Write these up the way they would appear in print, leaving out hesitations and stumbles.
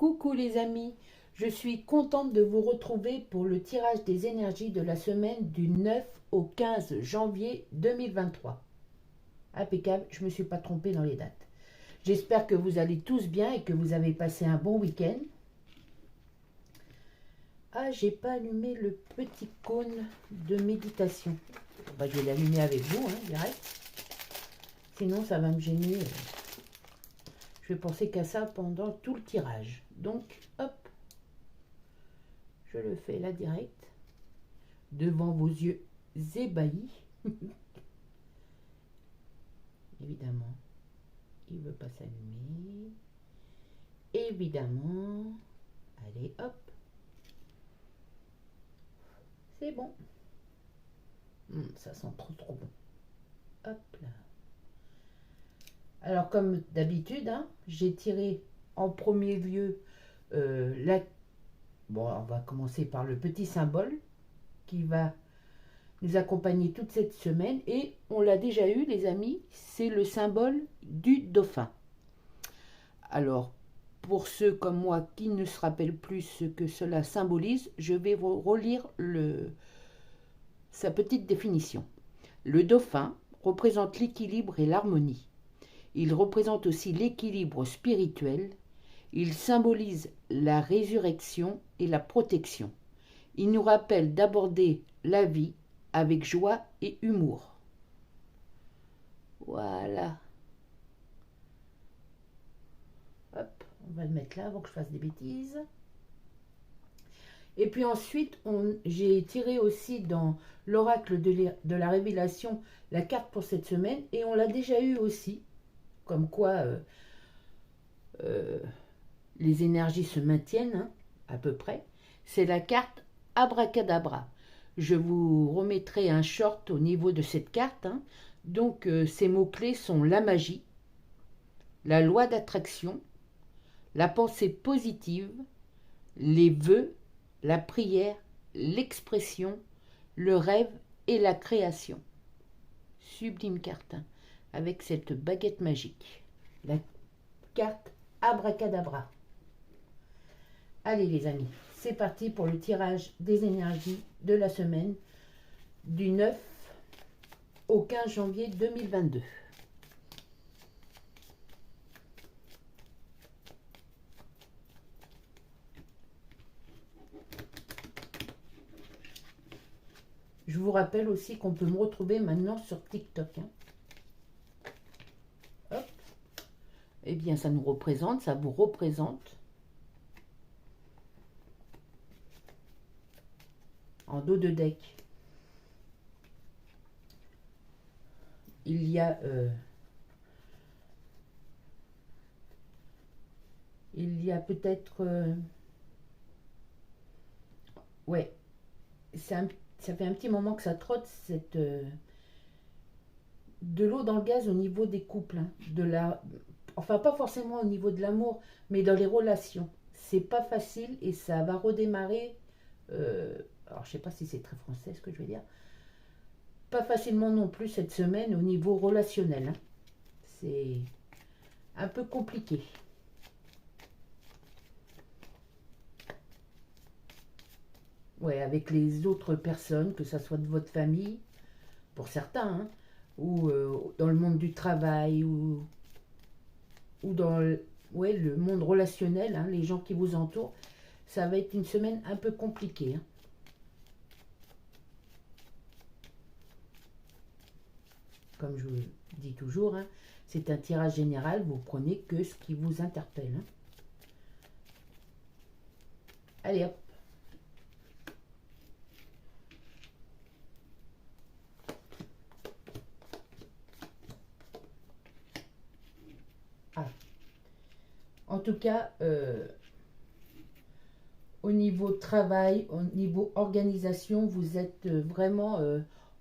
Coucou les amis, je suis contente de vous retrouver pour le tirage des énergies de la semaine du 9 au 15 janvier 2023. Impeccable, je ne me suis pas trompée dans les dates. J'espère que vous allez tous bien et que vous avez passé un bon week-end. Ah, j'ai pas allumé le petit cône de méditation. Bah, je vais l'allumer avec vous, direct. Sinon, ça va me gêner. Je vais penser qu'à ça pendant tout le tirage. Donc, hop, je le fais là direct, devant vos yeux ébahis. Évidemment, il ne veut pas s'allumer. Évidemment, allez, hop. C'est bon. Ça sent trop bon. Hop là. Alors, comme d'habitude, j'ai tiré en premier lieu Bon, on va commencer par le petit symbole qui va nous accompagner toute cette semaine. Et on l'a déjà eu, les amis, c'est le symbole du dauphin. Alors, pour ceux comme moi qui ne se rappellent plus ce que cela symbolise, je vais vous relire sa petite définition. Le dauphin représente l'équilibre et l'harmonie. Il représente aussi l'équilibre spirituel. Il symbolise la résurrection et la protection. Il nous rappelle d'aborder la vie avec joie et humour. Voilà. Hop, on va le mettre là avant que je fasse des bêtises. Et puis ensuite, j'ai tiré aussi dans l'oracle de la révélation la carte pour cette semaine. Et on l'a déjà eu aussi. Comme quoi les énergies se maintiennent, à peu près. C'est la carte Abracadabra. Je vous remettrai un short au niveau de cette carte. Donc, ces mots-clés sont la magie, la loi d'attraction, la pensée positive, les vœux, la prière, l'expression, le rêve et la création. Sublime carte, avec cette baguette magique. La carte Abracadabra. Allez les amis, c'est parti pour le tirage des énergies de la semaine du 9 au 15 janvier 2022. Je vous rappelle aussi qu'on peut me retrouver maintenant sur TikTok. Hop. Eh bien, ça nous représente, ça vous représente. En dos de deck, il y a peut-être ouais, ça fait un petit moment que ça trotte de l'eau dans le gaz au niveau des couples, enfin pas forcément au niveau de l'amour, mais dans les relations. C'est pas facile et ça va redémarrer. Alors je sais pas si c'est très français ce que je veux dire. Pas facilement non plus cette semaine au niveau relationnel. C'est un peu compliqué. Ouais, avec les autres personnes, que ça soit de votre famille, pour certains, ou dans le monde du travail, ou dans le monde relationnel, les gens qui vous entourent, ça va être une semaine un peu compliquée. Comme je vous dis toujours, c'est un tirage général, vous prenez que ce qui vous interpelle. Allez hop. En tout cas, au niveau travail, au niveau organisation, vous êtes vraiment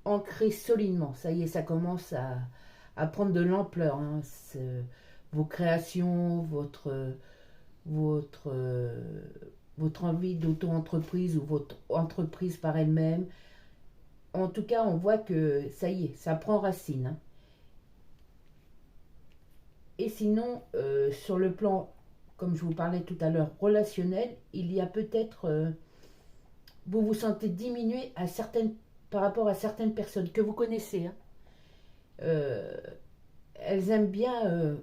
ancré solidement. Ça y est, ça commence à prendre de l'ampleur. Vos créations, votre envie d'auto-entreprise ou votre entreprise par elle-même. En tout cas, on voit que ça y est, ça prend racine. Et sinon, sur le plan comme je vous parlais tout à l'heure, relationnel, il y a peut-être, vous vous sentez diminué par rapport à certaines personnes que vous connaissez. Hein. Euh, elles aiment bien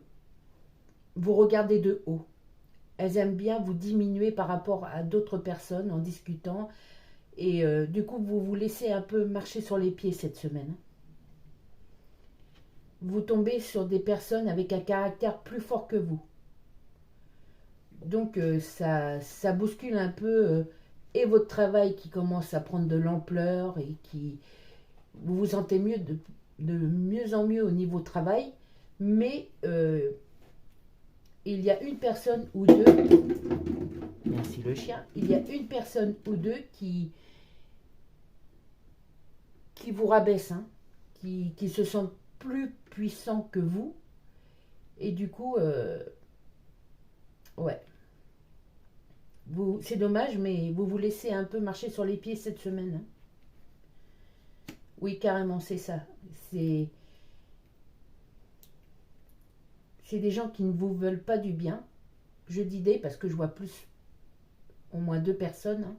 vous regarder de haut. Elles aiment bien vous diminuer par rapport à d'autres personnes en discutant. Et du coup, vous vous laissez un peu marcher sur les pieds cette semaine. Vous tombez sur des personnes avec un caractère plus fort que vous. Donc ça bouscule un peu et votre travail qui commence à prendre de l'ampleur et qui vous vous sentez de mieux en mieux au niveau travail, mais il y a une personne ou deux, merci le chien, il y a une personne ou deux qui vous rabaisse, hein, qui se sentent plus puissants que vous, et du coup, ouais, c'est dommage, mais vous vous laissez un peu marcher sur les pieds cette semaine. Hein. Oui, carrément, c'est ça. C'est des gens qui ne vous veulent pas du bien. Je dis des parce que je vois plus, au moins deux personnes, hein,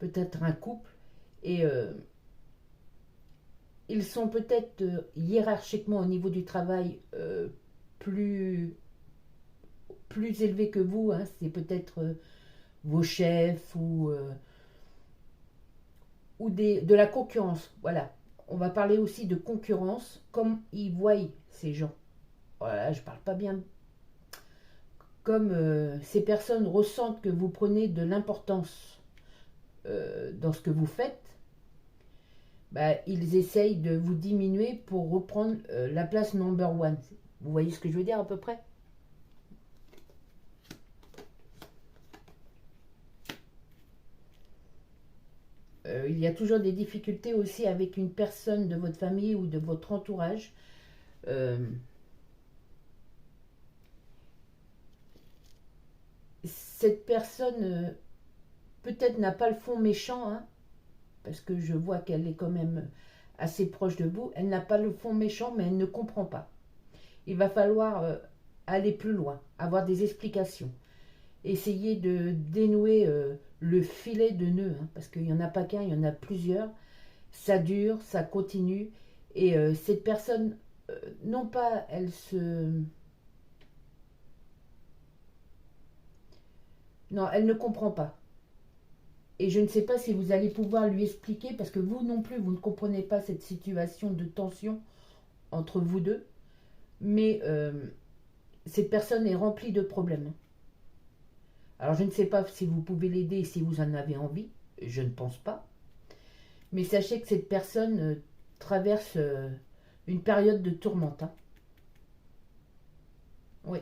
peut-être un couple, et ils sont peut-être hiérarchiquement au niveau du travail plus, plus élevés que vous. Hein. C'est peut-être vos chefs ou de la concurrence. Voilà. On va parler aussi de concurrence, comme ils voient ces gens. Voilà, je parle pas bien. Comme ces personnes ressentent que vous prenez de l'importance dans ce que vous faites, bah, ils essayent de vous diminuer pour reprendre la place number one. Vous voyez ce que je veux dire à peu près? Il y a toujours des difficultés aussi avec une personne de votre famille ou de votre entourage. Euh, cette personne peut-être n'a pas le fond méchant, hein, parce que je vois qu'elle est quand même assez proche de vous. Elle n'a pas le fond méchant, mais elle ne comprend pas. Il va falloir aller plus loin, avoir des explications, essayer de dénouer le filet de nœuds, hein, parce qu'il n'y en a pas qu'un, il y en a plusieurs. Ça dure, ça continue, et cette personne, non pas elle se... Non, elle ne comprend pas. Et je ne sais pas si vous allez pouvoir lui expliquer, parce que vous non plus, vous ne comprenez pas cette situation de tension entre vous deux, mais cette personne est remplie de problèmes. Alors je ne sais pas si vous pouvez l'aider et si vous en avez envie, je ne pense pas, mais sachez que cette personne traverse une période de tourmente. Hein. Oui,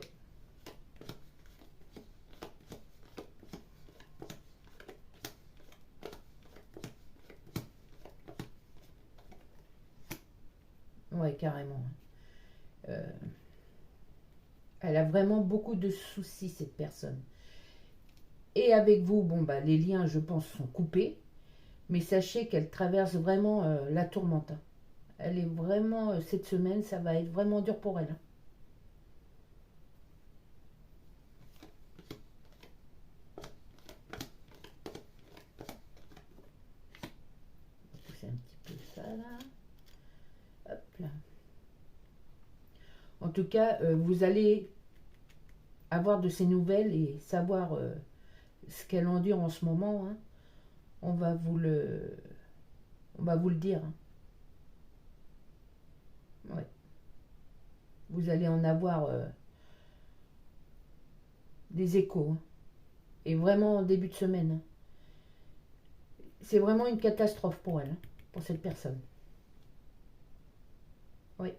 ouais, carrément. Euh, elle a vraiment beaucoup de soucis, cette personne. Et avec vous, bon, bah, les liens, je pense, sont coupés, mais sachez qu'elle traverse vraiment la tourmente. Hein. Elle est vraiment, cette semaine, ça va être vraiment dur pour elle. Hein. On va pousser un petit peu ça là. Hop là. En tout cas, vous allez avoir de ces nouvelles et savoir ce qu'elle endure en ce moment. Hein. On va vous le, on va vous le dire. Hein. Ouais. Vous allez en avoir des échos. Hein. Et vraiment en début de semaine. Hein. C'est vraiment une catastrophe pour elle, hein, pour cette personne. Oui.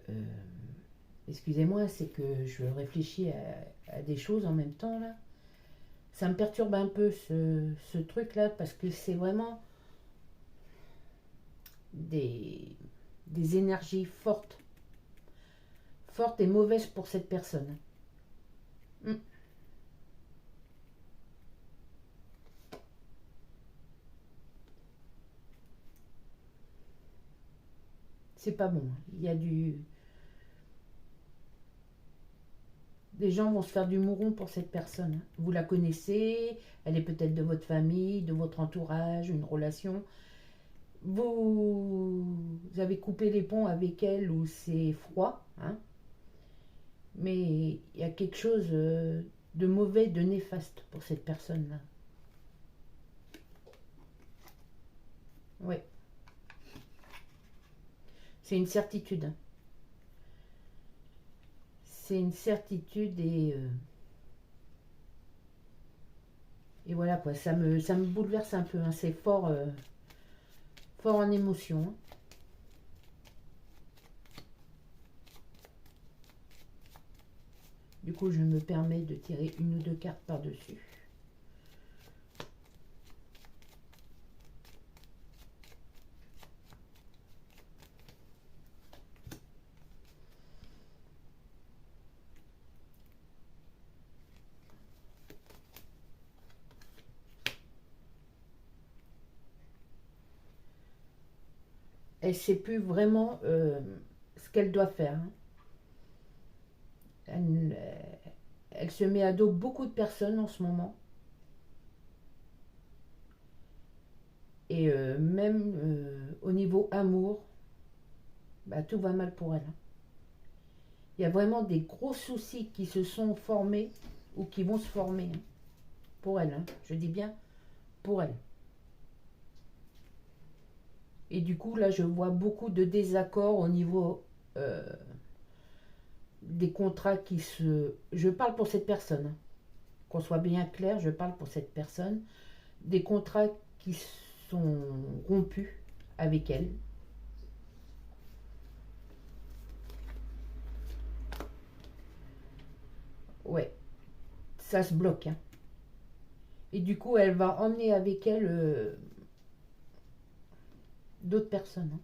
Euh, Excusez-moi, c'est que je réfléchis à des choses en même temps là. Ça me perturbe un peu ce truc-là parce que c'est vraiment des, des énergies fortes, fortes et mauvaises pour cette personne. Mm. c'est pas bon. Il y a du... Des gens vont se faire du mouron pour cette personne. Vous la connaissez, elle est peut-être de votre famille, de votre entourage, une relation. Vous avez coupé les ponts avec elle ou c'est froid, hein, mais il y a quelque chose de mauvais, de néfaste pour cette personne-là. Oui, c'est une certitude. C'est une certitude et voilà quoi, ça me bouleverse un peu, hein, c'est fort, fort en émotion, hein. Du coup, je me permets de tirer une ou deux cartes par-dessus. Elle ne sait plus vraiment ce qu'elle doit faire, hein. Elle, elle se met à dos beaucoup de personnes en ce moment. Et même au niveau amour, bah, tout va mal pour elle, hein. Il y a vraiment des gros soucis qui se sont formés ou qui vont se former, hein, pour elle, hein. Je dis bien pour elle. Et du coup, là, je vois beaucoup de désaccords au niveau des contrats qui se... Je parle pour cette personne, hein. Qu'on soit bien clair, je parle pour cette personne. Des contrats qui sont rompus avec elle. Ouais, ça se bloque, hein. Et du coup, elle va emmener avec elle d'autres personnes, hein.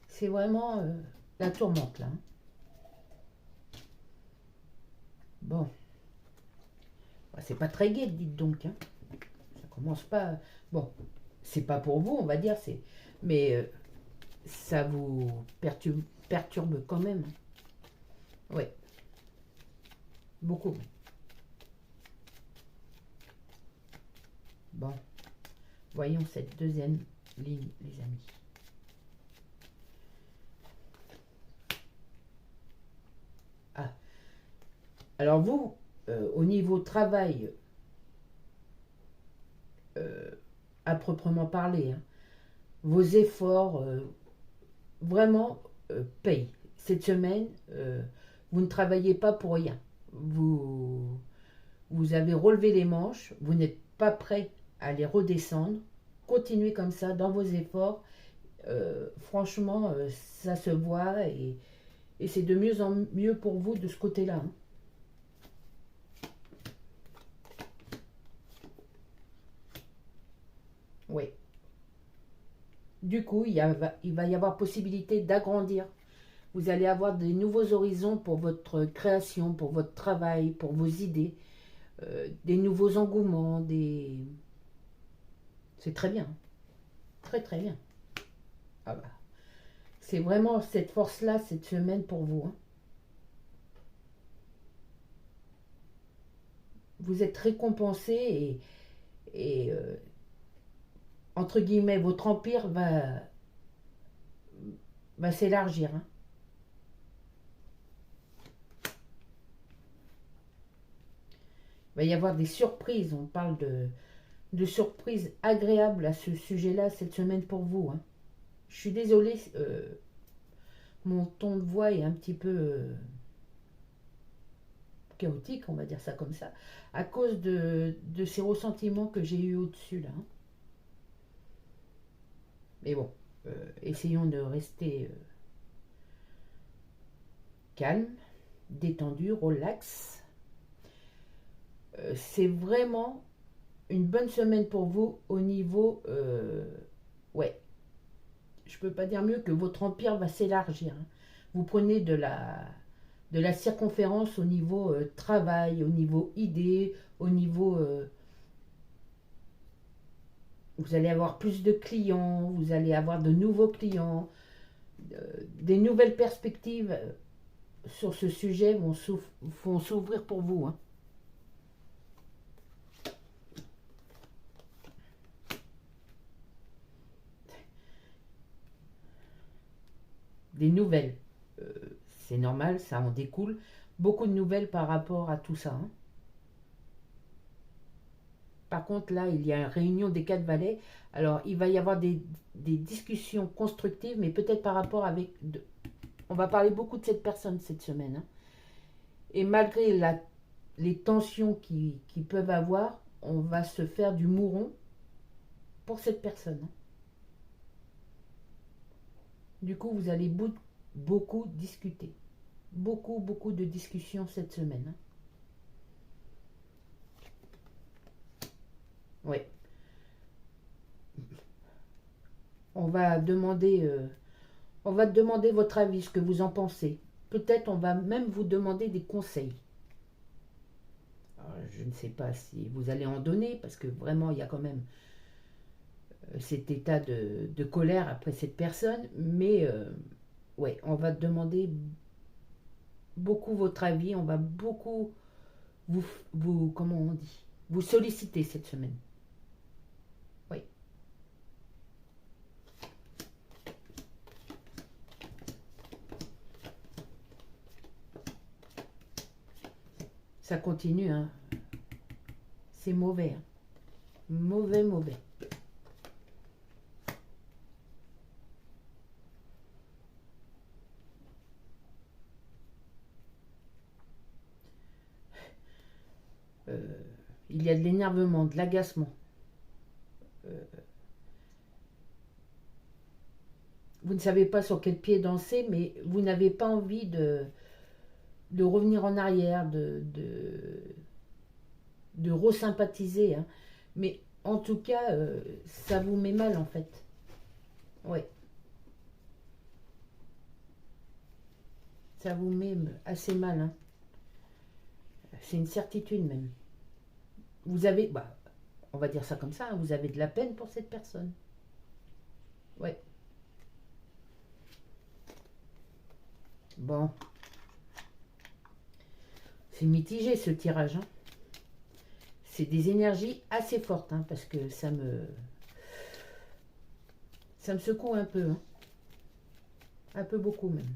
C'est vraiment la tourmente, là, hein. Bon, bah, c'est pas très gai, dites donc, hein. Ça commence pas... Bon, c'est pas pour vous, on va dire, c'est... Mais ça vous perturbe quand même. Oui, beaucoup. Bon, voyons cette deuxième ligne, les amis. Ah, alors vous, au niveau travail, à proprement parler, hein, vos efforts vraiment payent. Cette semaine, vous ne travaillez pas pour rien. Vous avez relevé les manches, vous n'êtes pas prêt à les redescendre. Continuez comme ça dans vos efforts. Franchement, ça se voit et c'est de mieux en mieux pour vous de ce côté-là, hein. Oui. Du coup, il va y avoir possibilité d'agrandir. Vous allez avoir des nouveaux horizons pour votre création, pour votre travail, pour vos idées, des nouveaux engouements, des... C'est très bien, hein. Très très bien. Ah bah, c'est vraiment cette force-là, cette semaine pour vous, hein. Vous êtes récompensé et entre guillemets, votre empire va s'élargir, hein. Il va y avoir des surprises. On parle de surprises agréables à ce sujet-là cette semaine pour vous, hein. Je suis désolée, mon ton de voix est un petit peu chaotique, on va dire ça comme ça, à cause de ces ressentiments que j'ai eu au-dessus là, hein. Mais bon, essayons de rester calme, détendu, relax. C'est vraiment une bonne semaine pour vous au niveau... ouais, je peux pas dire mieux que votre empire va s'élargir, hein. Vous prenez de la circonférence au niveau travail, au niveau idée, au niveau... Vous allez avoir plus de clients, vous allez avoir de nouveaux clients, des nouvelles perspectives sur ce sujet vont s'ouvrir pour vous. Hein. Des nouvelles. C'est normal, ça en découle. Beaucoup de nouvelles par rapport à tout ça. Hein. Par contre, là, il y a une réunion des 4 valets. Alors, il va y avoir des discussions constructives, mais peut-être par rapport avec... On va parler beaucoup de cette personne cette semaine. Hein. Et malgré les tensions qui peuvent avoir, on va se faire du mouron pour cette personne. Hein. Du coup, vous allez beaucoup discuter. Beaucoup de discussions cette semaine. Hein. Oui. On va demander votre avis, ce que vous en pensez. Peut-être on va même vous demander des conseils. Alors, je ne sais pas si vous allez en donner, parce que vraiment, il y a quand même cet état de colère après cette personne. Mais ouais, on va demander beaucoup votre avis. On va beaucoup comment on dit, vous solliciter cette semaine. Oui. Ça continue, hein. C'est mauvais. Hein. Mauvais. Il y a de l'énervement, de l'agacement. Vous ne savez pas sur quel pied danser, mais vous n'avez pas envie de revenir en arrière, de resympathiser. Hein. Mais en tout cas, ça vous met mal en fait. Ouais. Ça vous met assez mal. Hein. C'est une certitude même. Vous avez, on va dire ça comme ça, hein, vous avez de la peine pour cette personne. Ouais. Bon. C'est mitigé ce tirage. Hein. C'est des énergies assez fortes, hein, parce que ça me secoue un peu. Hein. Un peu beaucoup même.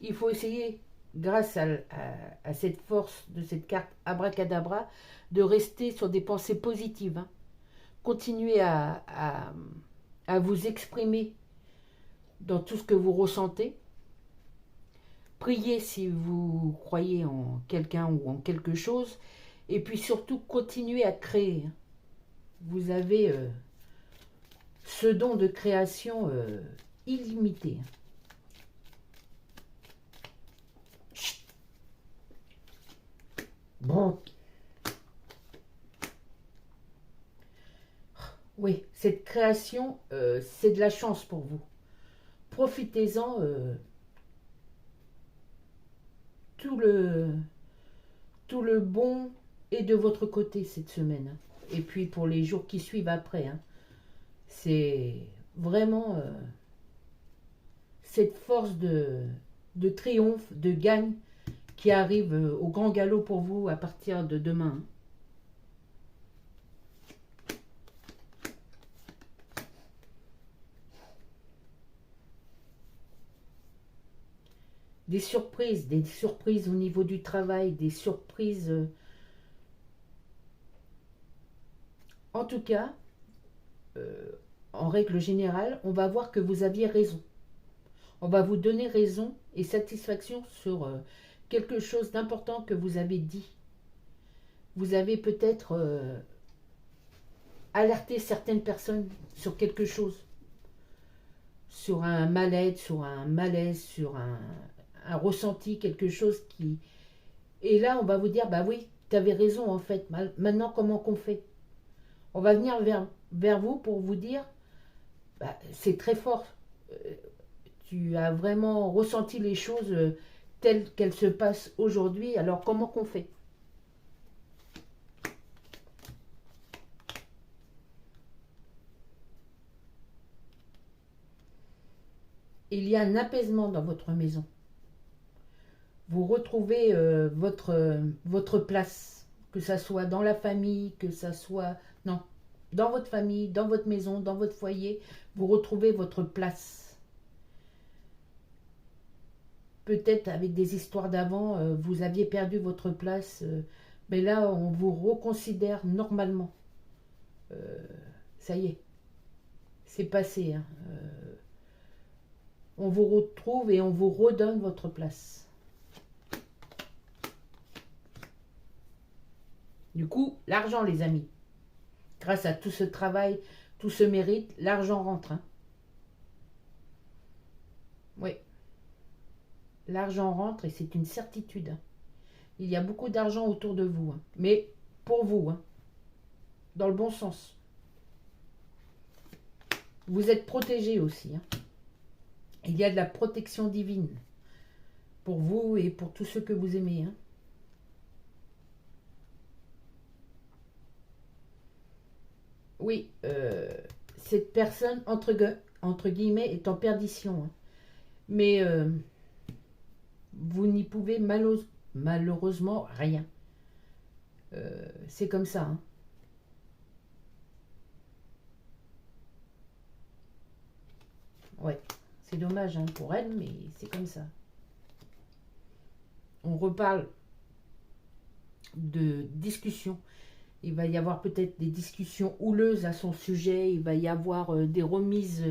Il faut essayer, grâce à cette force de cette carte abracadabra, de rester sur des pensées positives. Hein. Continuez à vous exprimer dans tout ce que vous ressentez. Priez si vous croyez en quelqu'un ou en quelque chose. Et puis surtout, continuez à créer. Vous avez ce don de création illimité. Bon. Oui, cette création, c'est de la chance pour vous. Profitez-en. Tout le bon est de votre côté cette semaine. Hein. Et puis pour les jours qui suivent après. Hein. C'est vraiment cette force de triomphe, de gagne qui arrive au grand galop pour vous à partir de demain. Hein. Des surprises au niveau du travail, des surprises. En tout cas, en règle générale, on va voir que vous aviez raison. On va vous donner raison et satisfaction sur quelque chose d'important que vous avez dit. Vous avez peut-être alerté certaines personnes sur quelque chose. Sur un mal-être, sur un malaise, sur un ressenti, quelque chose qui... Et là, on va vous dire, bah oui, tu avais raison en fait. Maintenant, comment qu'on fait? On va venir vers vous pour vous dire, bah, c'est très fort. Tu as vraiment ressenti les choses telles qu'elles se passent aujourd'hui. Alors, comment qu'on fait? il y a un apaisement dans votre maison. Vous retrouvez votre place, que ça soit dans la famille, que ça soit... Non, dans votre famille, dans votre maison, dans votre foyer, vous retrouvez votre place. Peut-être avec des histoires d'avant, vous aviez perdu votre place, mais là, on vous reconsidère normalement. Ça y est, c'est passé, hein. On vous retrouve et on vous redonne votre place. Du coup, l'argent, les amis. Grâce à tout ce travail, tout ce mérite, l'argent rentre. Hein. Oui, l'argent rentre et c'est une certitude. Hein. Il y a beaucoup d'argent autour de vous. Hein. Mais pour vous, hein, dans le bon sens. Vous êtes protégés aussi. Hein. Il y a de la protection divine pour vous et pour tous ceux que vous aimez. Hein. Oui, cette personne, entre guillemets, est en perdition. Hein. Mais vous n'y pouvez malheureusement rien. C'est comme ça. Hein. Ouais, c'est dommage hein, pour elle, mais c'est comme ça. On reparle de discussion. Il va y avoir peut-être des discussions houleuses à son sujet. Il va y avoir des remises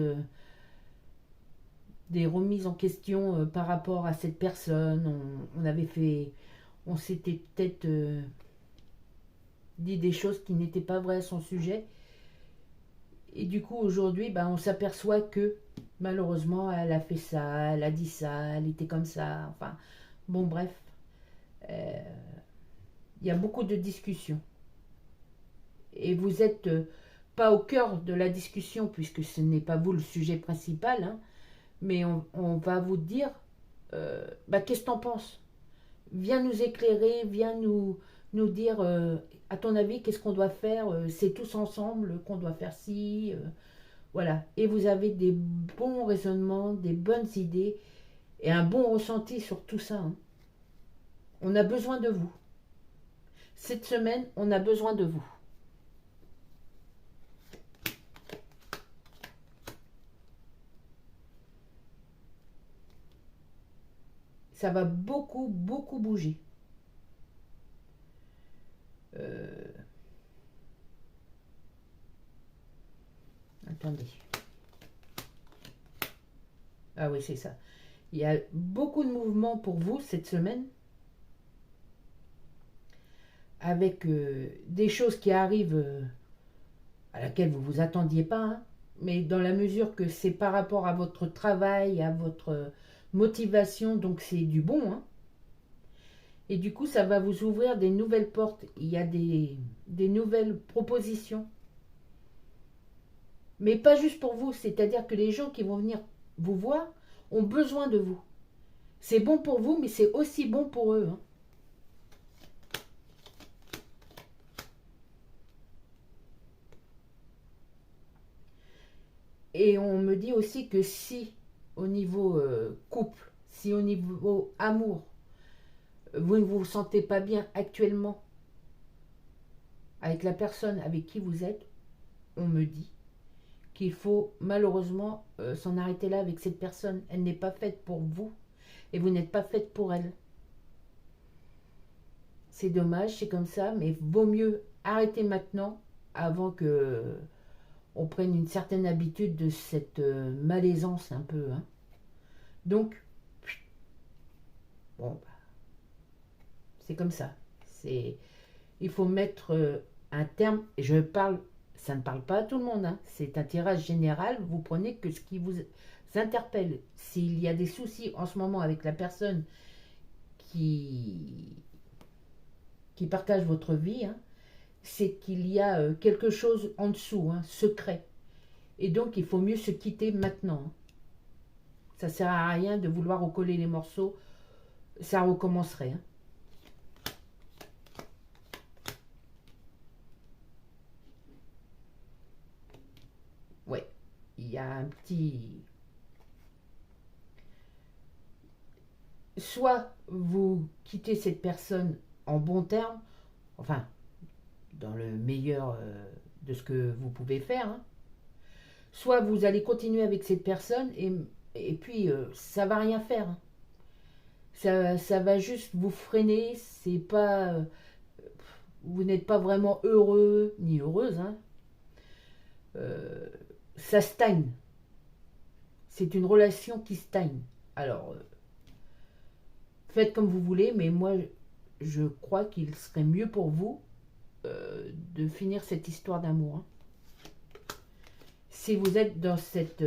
en question par rapport à cette personne. On s'était peut-être dit des choses qui n'étaient pas vraies à son sujet. Et du coup, aujourd'hui, on s'aperçoit que malheureusement, elle a fait ça, elle a dit ça, elle était comme ça. Enfin, bon, bref. Il y a beaucoup de discussions. Et vous n'êtes pas au cœur de la discussion, puisque ce n'est pas vous le sujet principal, hein, mais on va vous dire, qu'est-ce que t'en penses? Viens nous éclairer, viens nous dire, à ton avis, qu'est-ce qu'on doit faire? C'est tous ensemble qu'on doit faire ci. Voilà. Et vous avez des bons raisonnements, des bonnes idées, et un bon ressenti sur tout ça. Hein. On a besoin de vous. Cette semaine, on a besoin de vous. Ça va beaucoup, beaucoup bouger. Attendez. Ah oui, c'est ça. Il y a beaucoup de mouvements pour vous cette semaine. Avec des choses qui arrivent à laquelle vous ne vous attendiez pas. Hein, mais dans la mesure que c'est par rapport à votre travail, à votre motivation, donc c'est du bon. Hein. Et du coup, ça va vous ouvrir des nouvelles portes. Il y a des nouvelles propositions. Mais pas juste pour vous, c'est-à-dire que les gens qui vont venir vous voir ont besoin de vous. C'est bon pour vous, mais c'est aussi bon pour eux. Hein. Et on me dit aussi que si au niveau couple, si au niveau amour, vous ne vous sentez pas bien actuellement avec la personne avec qui vous êtes, on me dit qu'il faut malheureusement s'en arrêter là avec cette personne. Elle n'est pas faite pour vous et vous n'êtes pas faite pour elle. C'est dommage, c'est comme ça, mais vaut mieux arrêter maintenant avant que on prenne une certaine habitude de cette malaisance un peu. Hein. Donc, bon, c'est comme ça. Il faut mettre un terme, et ça ne parle pas à tout le monde, hein, c'est un tirage général, vous prenez que ce qui vous interpelle. S'il y a des soucis en ce moment avec la personne qui partage votre vie, hein, c'est qu'il y a quelque chose en dessous, hein, secret. Et donc, il faut mieux se quitter maintenant. Hein. Ça ne sert à rien de vouloir recoller les morceaux, ça recommencerait. Hein. Ouais, il y a un petit soit vous quittez cette personne en bon terme, enfin, dans le meilleur de ce que vous pouvez faire, hein. Soit vous allez continuer avec cette personne et puis ça va rien faire, hein. Ça va juste vous freiner, c'est pas, vous n'êtes pas vraiment heureux ni heureuse, hein. Ça stagne. C'est une relation qui stagne. Alors, faites comme vous voulez, mais moi, je crois qu'il serait mieux pour vous de finir cette histoire d'amour, hein. Si vous êtes dans cette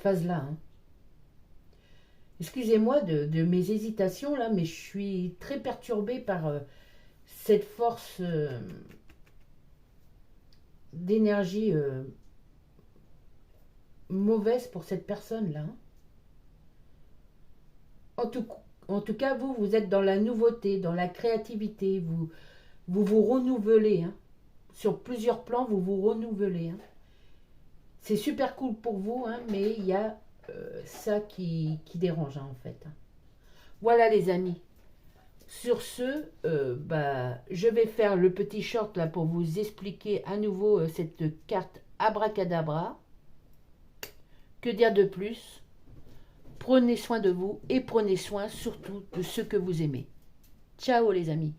phase-là, hein. Excusez-moi de mes hésitations là, mais je suis très perturbée par cette force d'énergie mauvaise pour cette personne-là, hein. En tout cas, vous êtes dans la nouveauté, dans la créativité, vous renouvelez, hein. Sur plusieurs plans, vous vous renouvelez, hein. C'est super cool pour vous, hein, mais il y a ça qui dérange, hein, en fait. Voilà les amis. Sur ce, je vais faire le petit short là pour vous expliquer à nouveau cette carte Abracadabra. Que dire de plus? Prenez soin de vous et prenez soin surtout de ceux que vous aimez. Ciao les amis.